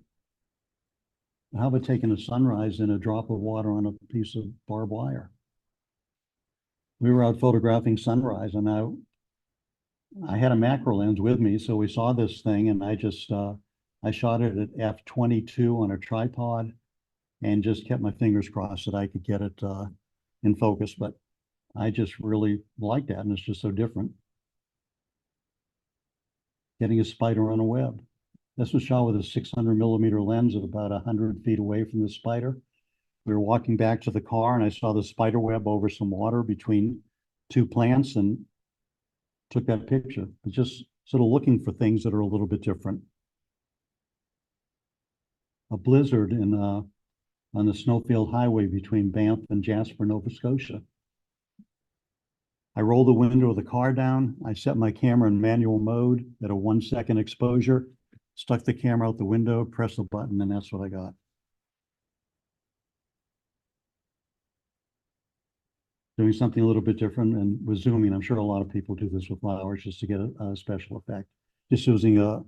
How about taking a sunrise and a drop of water on a piece of barbed wire? We were out photographing sunrise, and I had a macro lens with me, so we saw this thing, and I shot it at f/22 on a tripod, and just kept my fingers crossed that I could get it in focus. But I just really like that, and it's just so different. Getting a spider on a web. This was shot with a 600mm lens at about 100 feet away from the spider. We were walking back to the car, and I saw the spider web over some water between two plants and took that picture. But just sort of looking for things that are a little bit different. A blizzard on the snowfield highway between Banff and Jasper, Nova Scotia. I rolled the window of the car down. I set my camera in manual mode at a 1-second exposure, stuck the camera out the window, pressed the button, and that's what I got. Doing something a little bit different, and with zooming, I'm sure a lot of people do this with flowers just to get a special effect. Just using a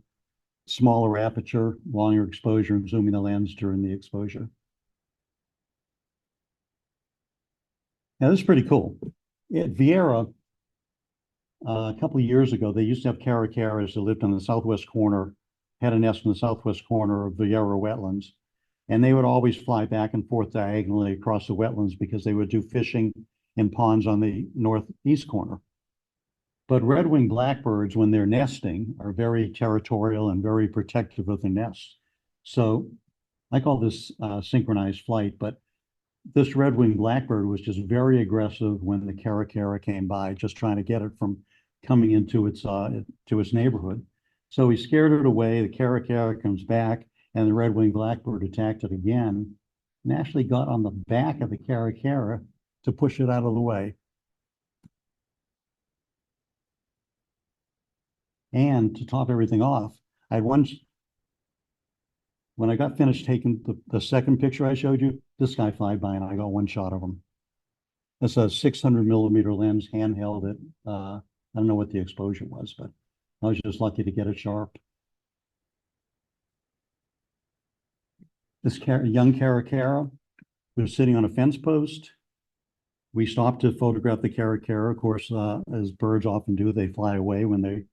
smaller aperture, longer exposure, and zooming the lens during the exposure. Now, this is pretty cool. At Vieira, a couple of years ago, they used to have caracaras that lived on the southwest corner, had a nest in the southwest corner of Vieira wetlands. And they would always fly back and forth diagonally across the wetlands because they would do fishing in ponds on the northeast corner. But red-winged blackbirds, when they're nesting, are very territorial and very protective of their nests. So I call this synchronized flight, but this red-winged blackbird was just very aggressive when the caracara came by, just trying to get it from coming into its neighborhood. So he scared it away. The caracara comes back, and the red-winged blackbird attacked it again, and actually got on the back of the caracara to push it out of the way. And to top everything off, when I got finished taking the second picture I showed you, this guy flew by and I got one shot of him. It's a 600mm lens, handheld. I don't know what the exposure was, but I was just lucky to get it sharp. This young caracara was sitting on a fence post. We stopped to photograph the caracara. Of course, as birds often do, they fly away when they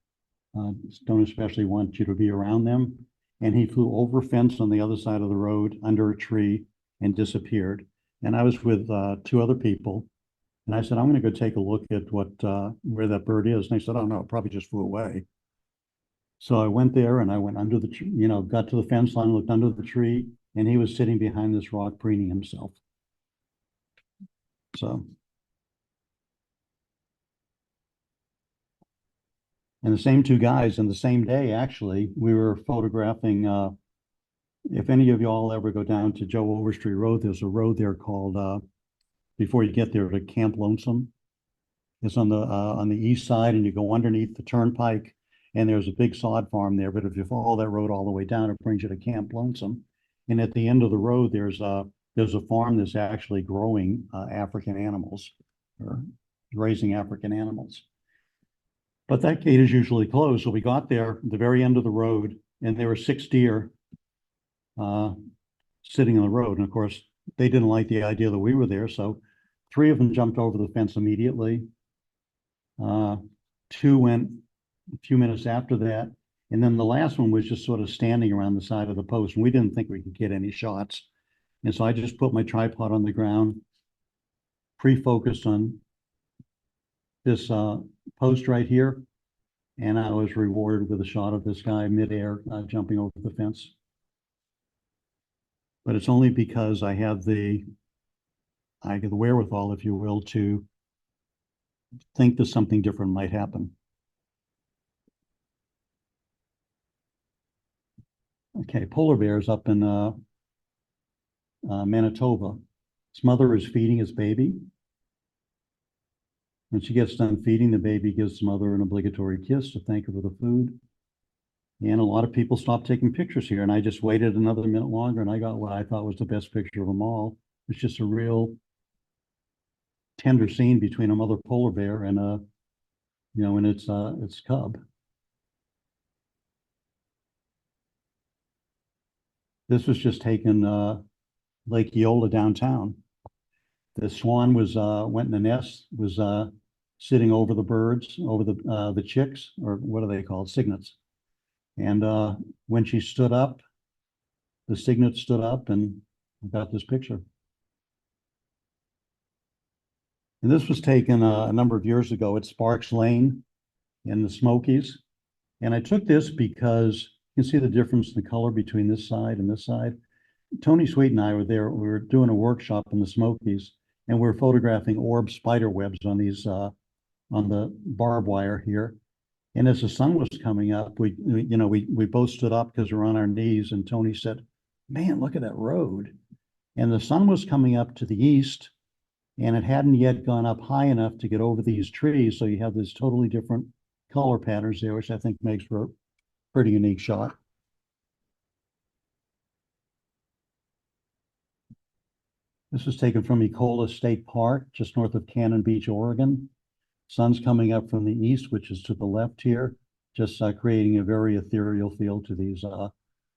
don't especially want you to be around them. And he flew over a fence on the other side of the road, under a tree, and disappeared. And I was with 2 other people. And I said, I'm going to go take a look at where that bird is. And they said, oh, no, it probably just flew away. So I went there and I went under the tree, got to the fence line, looked under the tree, and he was sitting behind this rock preening himself. So. And the same 2 guys in the same day, actually, we were photographing. If any of y'all ever go down to Joe Overstreet Road, there's a road there called, before you get there, to Camp Lonesome. It's on the east side, and you go underneath the turnpike, and there's a big sod farm there. But if you follow that road all the way down, it brings you to Camp Lonesome. And at the end of the road, there's a farm that's actually growing African animals, or raising African animals. But that gate is usually closed. So we got there at the very end of the road, and there were 6 deer sitting on the road. And of course, they didn't like the idea that we were there. So 3 of them jumped over the fence immediately. 2 went a few minutes after that. And then the last one was just sort of standing around the side of the post, and we didn't think we could get any shots. And so I just put my tripod on the ground, pre-focused on this post right here, and I was rewarded with a shot of this guy midair jumping over the fence. But it's only because I have the wherewithal, if you will, to think that something different might happen. Okay, polar bears up in Manitoba. His mother is feeding his baby. When she gets done feeding, the baby gives his mother an obligatory kiss to thank her for the food. And a lot of people stopped taking pictures here, and I just waited another minute longer, and I got what I thought was the best picture of them all. It's just a real tender scene between a mother polar bear and its cub. This was just taken Lake Eola downtown. The swan was went in the nest, was sitting over the birds, over the chicks, or what are they called, cygnets. And when she stood up, the cygnet stood up, and I got this picture. And this was taken a number of years ago at Sparks Lane in the Smokies. And I took this because you can see the difference in the color between this side and this side. Tony Sweet and I were there. We were doing a workshop in the Smokies, and we were photographing orb spider webs on these on the barbed wire here. And as the sun was coming up, we both stood up because we were on our knees, and Tony said, "Man, look at that road." And the sun was coming up to the east, and it hadn't yet gone up high enough to get over these trees. So you have this totally different color patterns there, which I think makes for a pretty unique shot. This was taken from Ecola State Park, just north of Cannon Beach, Oregon. Sun's coming up from the east, which is to the left here, just creating a very ethereal feel to these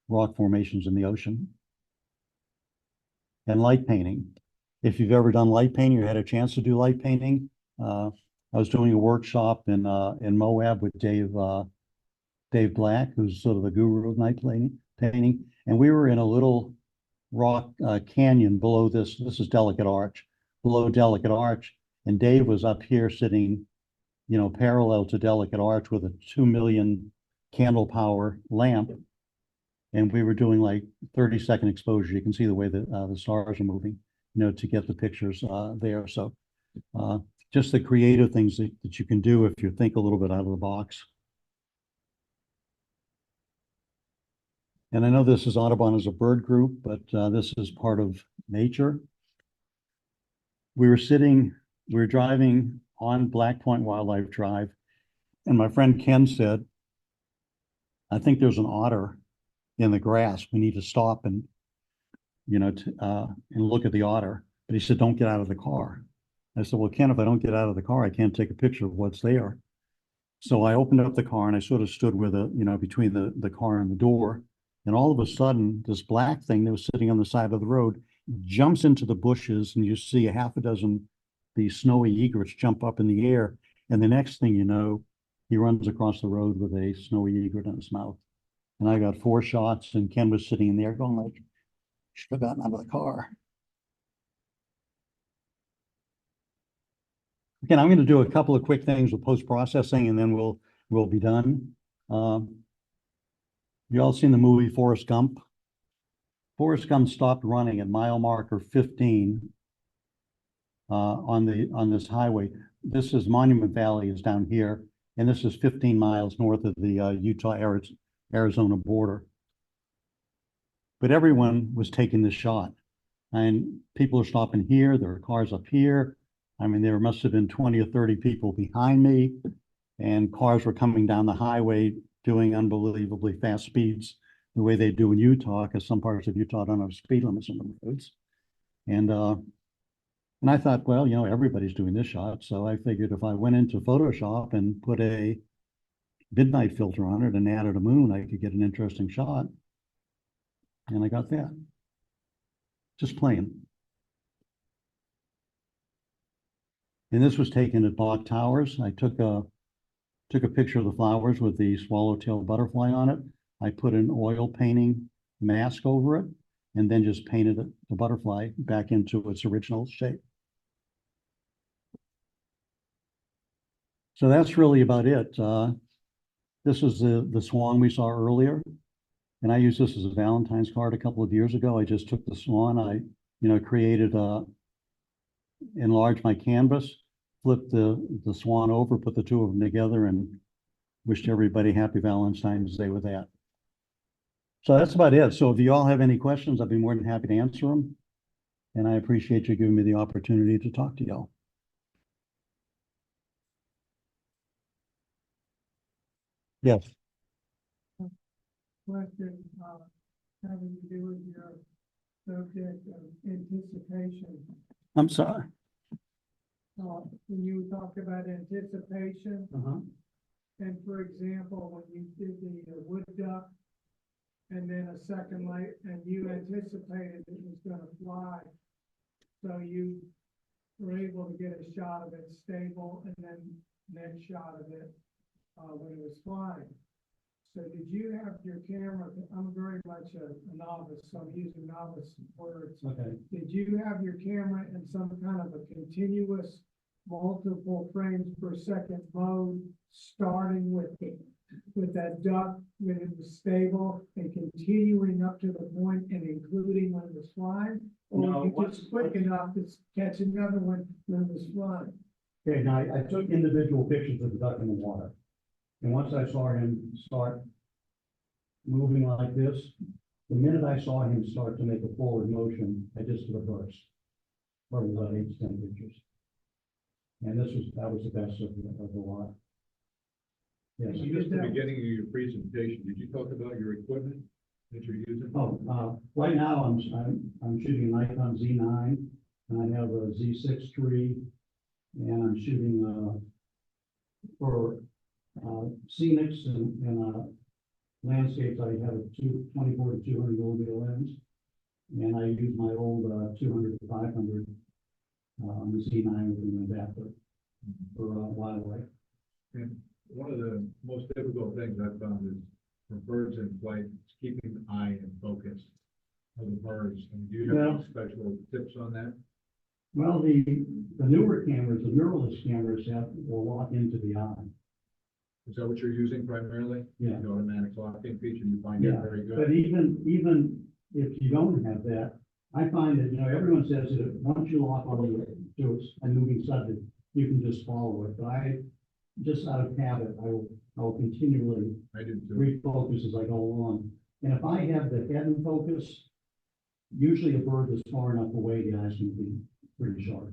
rock formations in the ocean. And light painting. If you've ever done light painting or had a chance to do light painting, I was doing a workshop in Moab with Dave Black, who's sort of the guru of night painting. And we were in a little rock canyon below this. This is Delicate Arch, below Delicate Arch. And Dave was up here sitting, parallel to Delicate Arch with a 2 million candle power lamp. And we were doing like 30-second exposure. You can see the way that the stars are moving, to get the pictures there. So just the creative things that you can do if you think a little bit out of the box. And I know this is Audubon as a bird group, but this is part of nature. We were driving on Black Point Wildlife Drive, and my friend Ken said, "I think there's an otter in the grass. We need to stop and look at the otter." But he said, "Don't get out of the car." I said, "Well, Ken, if I don't get out of the car, I can't take a picture of what's there." So I opened up the car and I sort of stood with between the car and the door. And all of a sudden, this black thing that was sitting on the side of the road jumps into the bushes, and you see a half a dozen these snowy egrets jump up in the air. And the next thing you know, he runs across the road with a snowy egret in his mouth. And I got 4 shots, and Ken was sitting in there going like, "Should have gotten out of the car." Again, I'm going to do a couple of quick things with post-processing, and then we'll be done. You all seen the movie Forrest Gump? Forrest Gump stopped running at mile marker 15 on this highway. This is Monument Valley is down here, and this is 15 miles north of the Utah-Arizona border. But everyone was taking this shot, and people are stopping here. There are cars up here. I mean, there must have been 20 or 30 people behind me, and cars were coming down the highway doing unbelievably fast speeds the way they do in Utah, because some parts of Utah don't have speed limits on the roads. And I thought, well, everybody's doing this shot. So I figured if I went into Photoshop and put a midnight filter on it and added a moon, I could get an interesting shot. And I got that. Just playing. And this was taken at Block Towers. I took a took a picture of the flowers with the swallowtail butterfly on it. I put an oil painting mask over it and then just painted the butterfly back into its original shape. So that's really about it. This is the swan we saw earlier. And I used this as a Valentine's card a couple of years ago. I just took the swan, I, created enlarged my canvas, flipped the swan over, put the two of them together, and wished everybody happy Valentine's Day with that. So that's about it. So if you all have any questions, I'd be more than happy to answer them. And I appreciate you giving me the opportunity to talk to y'all. Yes. Question having to do with your subject of anticipation. I'm sorry. When you talked about anticipation, and for example, when you did the wood duck, and then a second light, and you anticipated it was going to fly, so you were able to get a shot of it stable, and then next shot of it when it was flying. So did you have your camera? I'm very much a novice, so I'm using novice words. Okay. Did you have your camera in some kind of a continuous multiple frames per second mode, starting with that duck when it was stable and continuing up to the point and including when it was flying? Or no, you just quick enough to catch another one when it was flying? Okay, now I took individual pictures of the duck in the water. And once I saw him start moving like this, the minute I saw him start to make a forward motion, I just did a burst. Probably about 8 to 10 pictures. And that was the best of the lot. Yes. Just at the beginning of your presentation, did you talk about your equipment that you're using? Oh, right now I'm shooting a Nikon Z9, and I have a Z6 III, and I'm shooting for scenics and landscapes. I have a 24 to 200 millimeter lens, and I use my old 200 to 500 on the Z9 with an adapter for wildlife. And one of the most difficult things I've found is for birds in flight, it's keeping the eye in focus of the birds. And do you have any special tips on that? Well, the newer cameras, the mirrorless cameras will lock into the eye. Is that what you're using primarily? Yeah. The automatic locking feature, you find it very good? But even if you don't have that, I find that, everyone says that once you lock on to a moving subject, you can just follow it. But I, just out of habit, I will continually refocus as I go along. And if I have the head in focus, usually a bird that's far enough away, the eyes can be pretty sharp.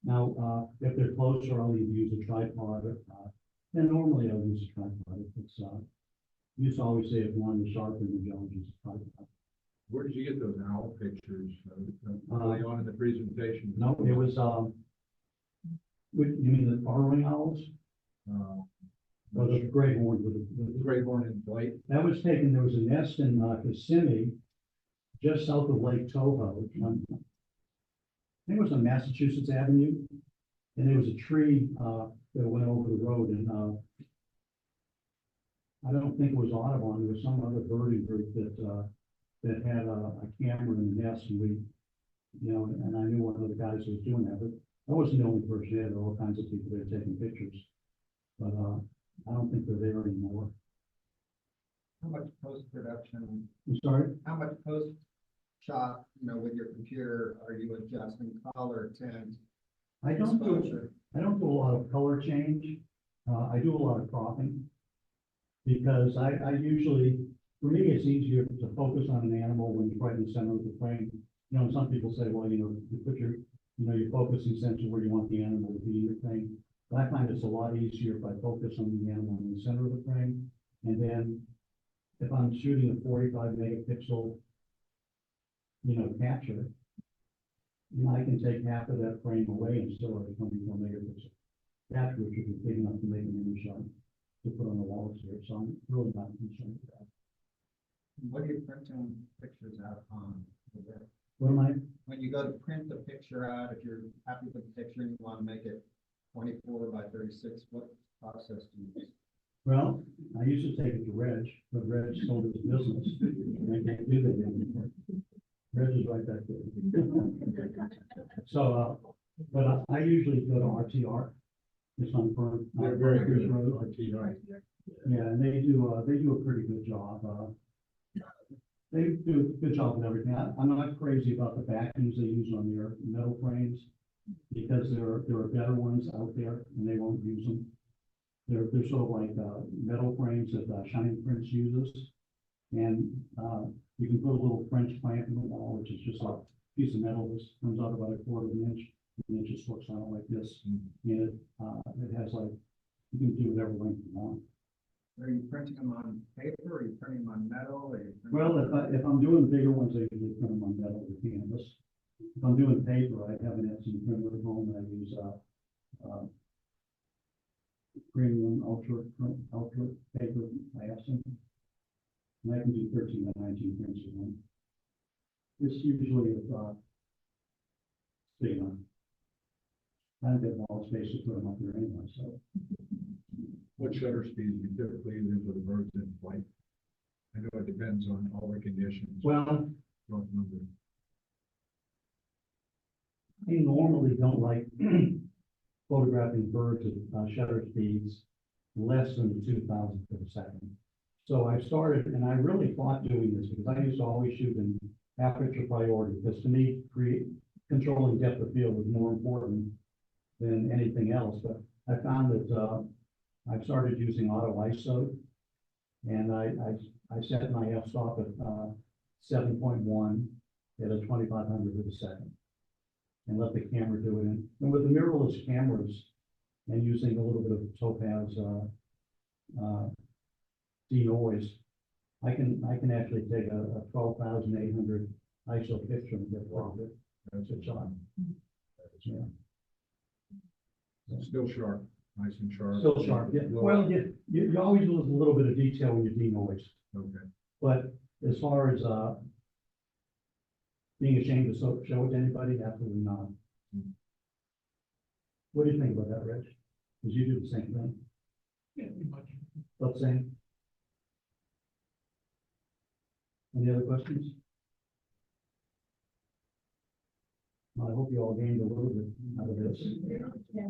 Now, if they're closer, I'll either use a tripod or and normally I'll use a tripod. If it's used to always say if you want to sharpen the jaw, use a tripod. Where did you get those owl pictures early on in the presentation? No, it was you mean the burrowing owls? Or the gray horn with the gray horn in flight? That was taken. There was a nest in Kissimmee, just south of Lake Toho. I think it was on Massachusetts Avenue, and there was a tree that went over the road, and I don't think it was Audubon. There was some other birding group that had a camera in the nest, and we, and I knew one of the guys who was doing that, but I wasn't the only person. There were all kinds of people there taking pictures, but I don't think they're there anymore. How much post-production? I'm sorry? How much post-shot, with your computer, are you adjusting color, tint, I don't do a lot of color change. I do a lot of cropping because I usually, for me, it's easier to focus on an animal when you're right in the center of the frame. Some people say, well, you put your, your focusing sensor where you want the animal to be in the frame. But I find it's a lot easier if I focus on the animal in the center of the frame. And then if I'm shooting a 45 megapixel, capture, I can take half of that frame away and still have a 24 megapixel capture, which would be big enough to make an image to put on the walls here. So I'm really not concerned with that. What are you printing pictures out on? What am I? When you go to print the picture out, if you're happy with the picture and you want to make it 24 by 36, what process do you use? Well, I used to take it to Reg, but Reg sold his business, and I can't do that anymore. Reg is right back there. So, but I usually go to RTR. It's on Fern. They're very Cruise good. Road. RT, right. Yeah, and they do a pretty good job. They do a good job with everything. I'm not crazy about the vacuums they use on their metal frames, because there are better ones out there, and they won't use them. They're sort of like, metal frames that Shiny Prince uses. And, you can put a little French clamp in the wall, which is just a piece of metal that comes out about a quarter of an inch, and it just looks out like this. And it has like, you can do whatever length you want. Are you printing them on paper, or are you printing them on metal, or are you printing Well, them- if I'm doing bigger ones, I usually print them on metal or canvas. If I'm doing paper, I have an Epson printer at home, and I use, premium ultra paper, I have some. And I can do 13 by 19 prints with one. It's usually, big enough. I don't get wall space to put them up there anyway, so. What shutter speeds do you typically use for the birds in flight? I know it depends on all the conditions. Well, Rough number. I normally don't like photographing birds at shutter speeds less than 2,000 per second. So I started, and I really thought doing this because I used to always shoot in aperture priority, because to me, controlling depth of field was more important than anything else. But I found that I've started using auto ISO, and I set my f-stop at 7.1 at a 2500 per second, and let the camera do it. And with the mirrorless cameras and using a little bit of Topaz denoise, I can actually take a 12,800 ISO picture and get rid of it. That's a shot. Yeah. Still sharp, nice and sharp. Still sharp, yeah. Well, you always lose a little bit of detail when you denoise, Okay. but as far as, being ashamed to show it to anybody, absolutely not. Hmm. What do you think about that, Rich? Because you do the same thing. Yeah, pretty much. About the same? Any other questions? Well, I hope you all gained a little bit out of this. Yeah. Yeah.